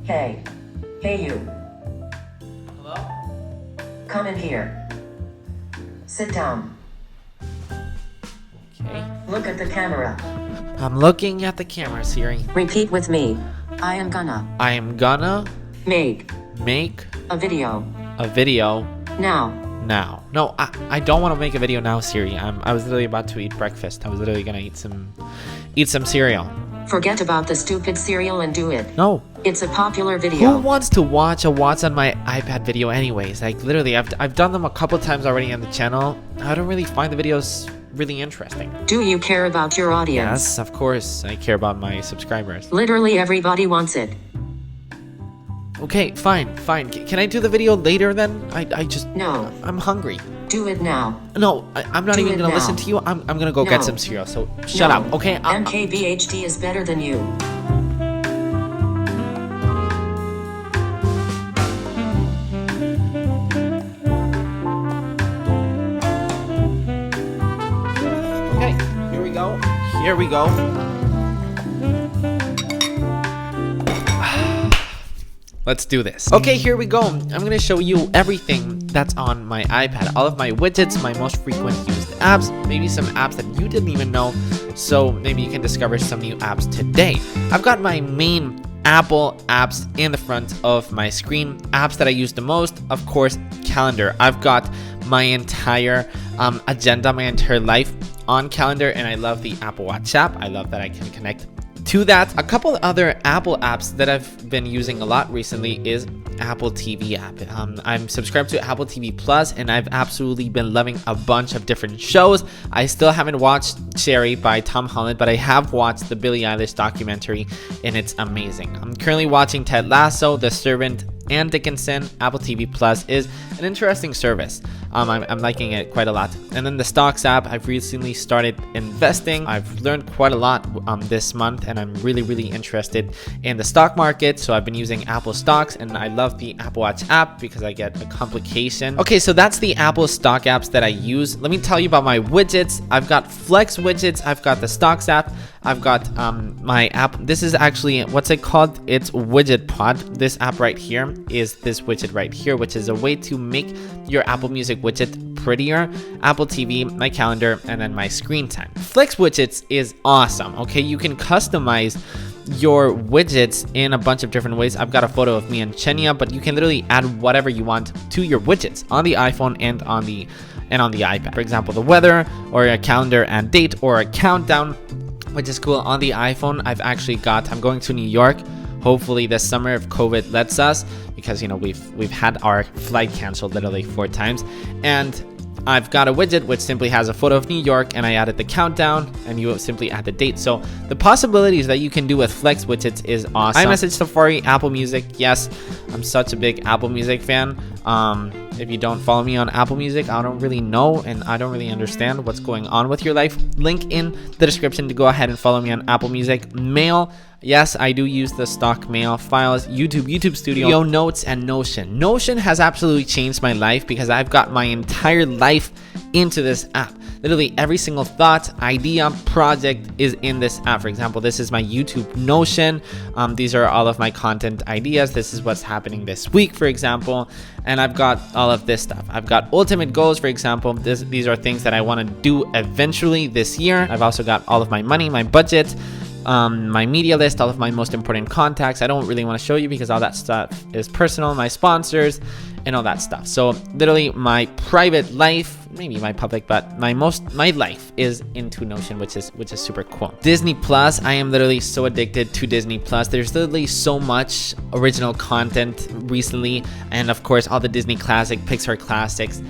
Hey. Hey you. Hello? Come in here. Sit down. Okay. Look at the camera. I'm looking at the camera, Siri. Repeat with me. I am gonna Make make a video a video now. now. No, I don't want to make a video now, Siri. I was literally about to eat breakfast. I was literally gonna eat some cereal. Forget about the stupid cereal and do it. No. It's a popular Who video. wants to watch a What's on my iPad video anyways? Like literally, I've done them a couple times already on the channel. I don't really find the videos really interesting. Do you care about your audience? Yes, of course. I care about my subscribers. Literally everybody wants it. Okay, fine. Can I do the video later then? I just... No. I'm hungry. Do it now. No, I'm not Do even it gonna now. listen to you. I'm gonna go get No. some cereal, so shut No. up, okay? MKBHD is better than you. Okay, here we go. Let's do this. Okay, here we go. I'm gonna show you everything that's on my iPad. All of my widgets, my most frequent used apps, maybe some apps that you didn't even know. So maybe you can discover some new apps today. I've got my main Apple apps in the front of my screen. Apps that I use the most, of course, calendar. I've got my entire agenda, my entire life on calendar, and I love the Apple Watch app. I love that I can connect to that. A couple other Apple apps that I've been using a lot recently is Apple TV app. I'm subscribed to Apple TV Plus, and I've absolutely been loving a bunch of different shows. I still haven't watched Cherry by Tom Holland, but I have watched the Billie Eilish documentary, and it's amazing. I'm currently watching Ted Lasso, The Servant, and Dickinson. Apple TV Plus is an interesting service. I'm liking it quite a lot. And then the stocks app, I've recently started investing. I've learned quite a lot this month, and I'm really interested in the stock market. So I've been using Apple stocks, and I love the Apple Watch app because I get a complication. Okay, so that's the Apple stock apps that I use. Let me tell you about my widgets. I've got Flex widgets. I've got the stocks app. I've got my app. This is actually, what's it called? It's Widget Pod. This app right here is this widget right here, which is a way to make your Apple Music widget prettier. Apple TV, my calendar, and then my screen time. Flex widgets is awesome. Okay, you can customize your widgets in a bunch of different ways. I've got a photo of me and Chenya, but you can literally add whatever you want to your widgets on the iPhone and on the iPad. For example, the weather, or a calendar and date, or a countdown, which is cool. On the iPhone, I'm going to New York, hopefully this summer if COVID lets us, because we've had our flight canceled literally 4 times, and I've got a widget which simply has a photo of New York, and I added the countdown, and you simply add the date. So the possibilities that you can do with Flex widgets is awesome. iMessage, Safari, Apple Music. Yes, I'm such a big Apple Music fan. If you don't follow me on Apple Music, I don't really know, and I don't really understand what's going on with your life. Link in the description to go ahead and follow me on Apple Music. Mail. Yes, I do use the stock mail files, YouTube Studio, Notes, and Notion. Notion has absolutely changed my life because I've got my entire life into this app. Literally every single thought, idea, project is in this app. For example, this is my YouTube Notion. These are all of my content ideas. This is what's happening this week, for example. And I've got all of this stuff. I've got ultimate goals, for example. These are things that I want to do eventually this year. I've also got all of my money, my budget, my media list, all of my most important contacts. I don't really want to show you because all that stuff is personal, my sponsors and all that stuff. So literally my private life, maybe my public, but my life is into Notion, which is super cool. Disney Plus, I am literally so addicted to Disney Plus. There's literally so much original content recently, and of course all the Disney classic, Pixar classics,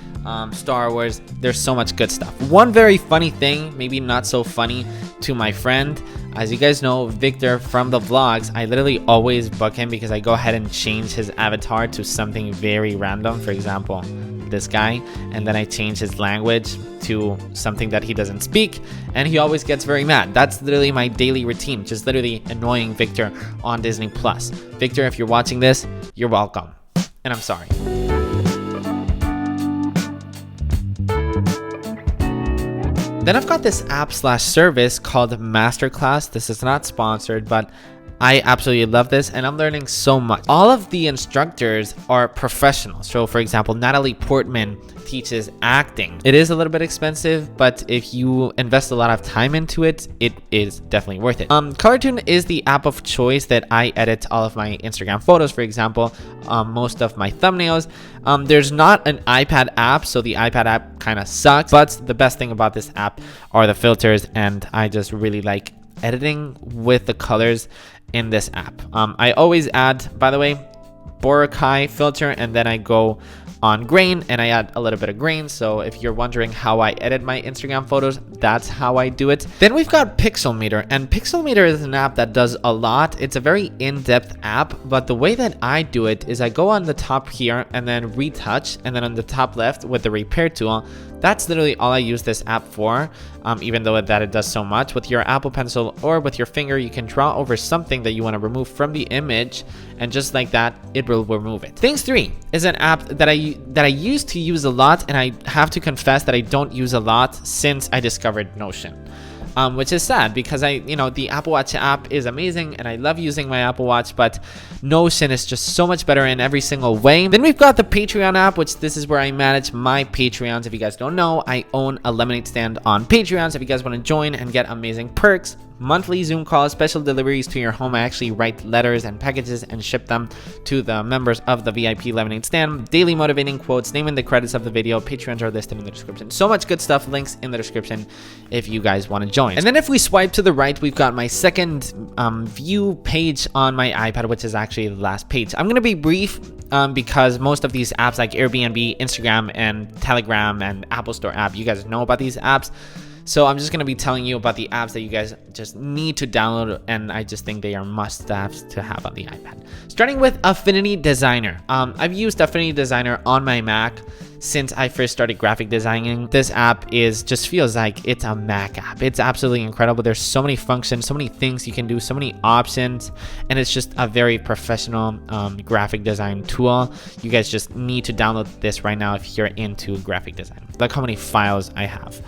Star Wars. There's so much good stuff. One very funny thing, maybe not so funny to my friend, as you guys know, Victor from the vlogs, I literally always bug him because I go ahead and change his avatar to something very random. For example, this guy, and then I change his language to something that he doesn't speak, and he always gets very mad. That's literally my daily routine, just literally annoying Victor on Disney Plus. Victor, if you're watching this, you're welcome, and I'm sorry. Then I've got this app/service called Masterclass. This is not sponsored, but I absolutely love this, and I'm learning so much. All of the instructors are professionals. So for example, Natalie Portman teaches acting. It is a little bit expensive, but if you invest a lot of time into it, it is definitely worth it. Cartoon is the app of choice that I edit all of my Instagram photos, for example, most of my thumbnails. There's not an iPad app, so the iPad app kind of sucks, but the best thing about this app are the filters, and I just really like editing with the colors in this app. I always add, by the way, Boracay filter, and then I go on grain and I add a little bit of grain. So if you're wondering how I edit my Instagram photos, that's how I do it. Then we've got Pixelmeter, and Pixelmeter is an app that does a lot. It's a very in-depth app, but the way that I do it is I go on the top here and then retouch, and then on the top left with the repair tool. That's literally all I use this app for, even though that it does so much. With your Apple Pencil or with your finger, you can draw over something that you want to remove from the image, and just like that, it will remove it. Things 3 is an app that I used to use a lot, and I have to confess that I don't use a lot since I discovered Notion. Which is sad because the Apple Watch app is amazing and I love using my Apple Watch, but Notion is just so much better in every single way. Then we've got the Patreon app, which this is where I manage my Patreons. If you guys don't know, I own a lemonade stand on Patreon. So if you guys want to join and get amazing perks, monthly Zoom calls, special deliveries to your home. I actually write letters and packages and ship them to the members of the VIP lemonade stand. Daily motivating quotes, name in the credits of the video. Patrons are listed in the description. So much good stuff. Links in the description if you guys want to join. And then if we swipe to the right, we've got my second view page on my iPad, which is actually the last page. I'm going to be brief because most of these apps like Airbnb, Instagram, and Telegram, and Apple Store app, you guys know about these apps. So I'm just going to be telling you about the apps that you guys just need to download, and I just think they are must-haves to have on the iPad. Starting with Affinity Designer. I've used Affinity Designer on my Mac since I first started graphic designing. This app just feels like it's a Mac app. It's absolutely incredible. There's so many functions, so many things you can do, so many options, and it's just a very professional graphic design tool. You guys just need to download this right now if you're into graphic design. Look how many files I have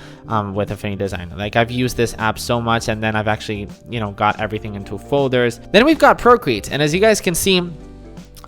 with Affinity Designer. Like, I've used this app so much, and then I've actually, got everything into folders. Then we've got Procreate, and as you guys can see,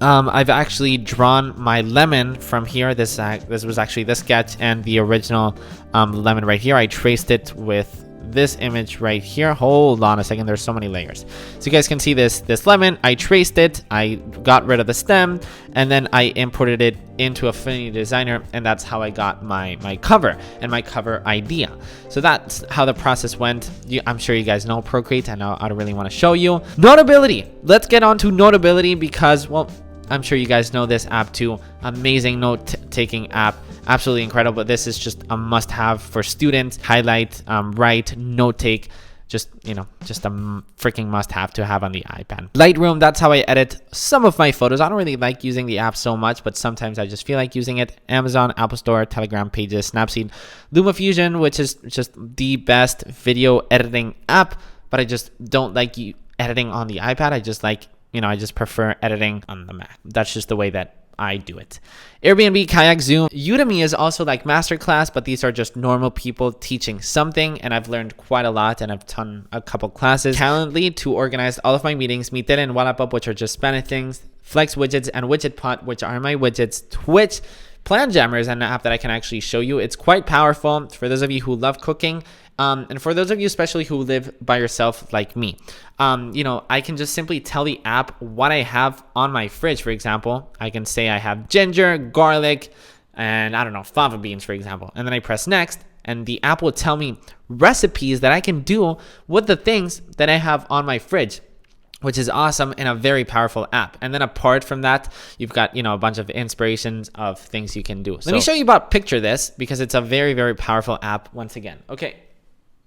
I've actually drawn my lemon from here. This was actually the sketch and the original lemon right here. I traced it with this image right here. Hold on a second, there's so many layers. So you guys can see this lemon. I traced it, I got rid of the stem, and then I imported it into Affinity Designer, and that's how I got my cover and my cover idea. So that's how the process went. I'm sure you guys know Procreate, and I don't really want to show you. Notability. Let's get on to Notability because, well, I'm sure you guys know this app too. Amazing note-taking app. Absolutely incredible. This is just a must-have for students. Highlight, write, note-take. Just a freaking must-have to have on the iPad. Lightroom, that's how I edit some of my photos. I don't really like using the app so much, but sometimes I just feel like using it. Amazon, Apple Store, Telegram, Pages, Snapseed, LumaFusion, which is just the best video editing app, but I just don't like editing on the iPad. I just like, I just prefer editing on the Mac. That's just the way that I do it. Airbnb, Kayak, Zoom. Udemy is also like masterclass, but these are just normal people teaching something, and I've learned quite a lot, and I've done a couple classes. Calendly to organize all of my meetings. Meetel and Wallapop, which are just Spanish things. Flex Widgets and WidgetPot, which are my widgets. Twitch. Plan Jammer is an app that I can actually show you. It's quite powerful for those of you who love cooking. And for those of you especially who live by yourself like me, I can just simply tell the app what I have on my fridge. For example, I can say I have ginger, garlic, and I don't know, fava beans, for example. And then I press next, and the app will tell me recipes that I can do with the things that I have on my fridge, which is awesome and a very powerful app. And then apart from that, you've got, a bunch of inspirations of things you can do. Let me show you about Picture This, because it's a very, very powerful app once again. Okay.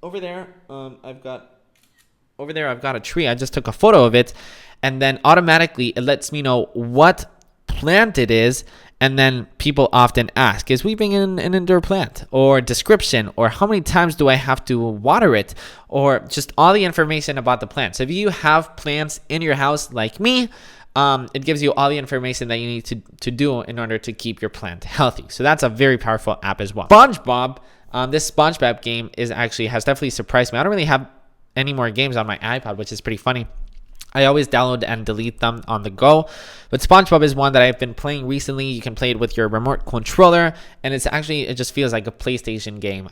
Over there, I've got a tree. I just took a photo of it, and then automatically it lets me know what plant it is. And then people often ask, is weeping an indoor plant? Or description, or how many times do I have to water it? Or just all the information about the plant. So if you have plants in your house like me, it gives you all the information that you need to do in order to keep your plant healthy. So that's a very powerful app as well. SpongeBob. This SpongeBob game has definitely surprised me. I don't really have any more games on my iPad, which is pretty funny. I always download and delete them on the go. But SpongeBob is one that I've been playing recently. You can play it with your remote controller, and it just feels like a PlayStation game.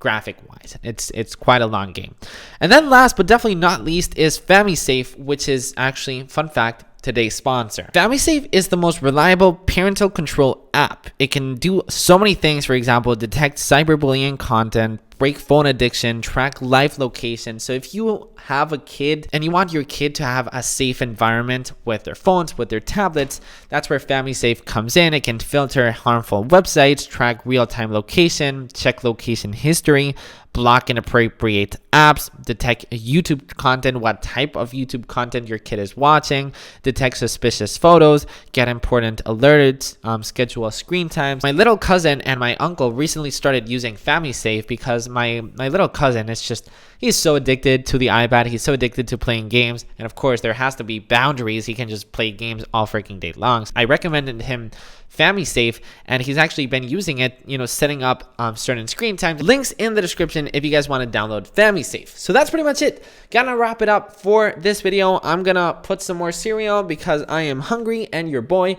Graphic wise, it's quite a long game. And then last but definitely not least is FamiSafe, which is actually, fun fact, today's sponsor. FamiSafe is the most reliable parental control app. It can do so many things. For example, detect cyberbullying content, break phone addiction, track live location. So if you have a kid and you want your kid to have a safe environment with their phones, with their tablets, that's where FamiSafe comes in. It can filter harmful websites, track real-time location, check location history, block inappropriate apps, detect YouTube content, what type of YouTube content your kid is watching, detect suspicious photos, get important alerts, schedule screen times. My little cousin and my uncle recently started using FamiSafe because my little cousin is he's so addicted to the iPad. He's so addicted to playing games. And of course, there has to be boundaries. He can just play games all freaking day long. So I recommended him FamiSafe, and he's actually been using it, setting up certain screen time. Links in the description if you guys want to download FamiSafe. So that's pretty much it. Gonna wrap it up for this video. I'm gonna put some more cereal because I am hungry and your boy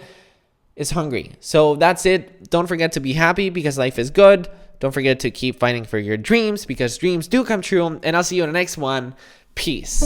is hungry. So that's it. Don't forget to be happy because life is good. Don't forget to keep fighting for your dreams because dreams do come true. And I'll see you in the next one. Peace.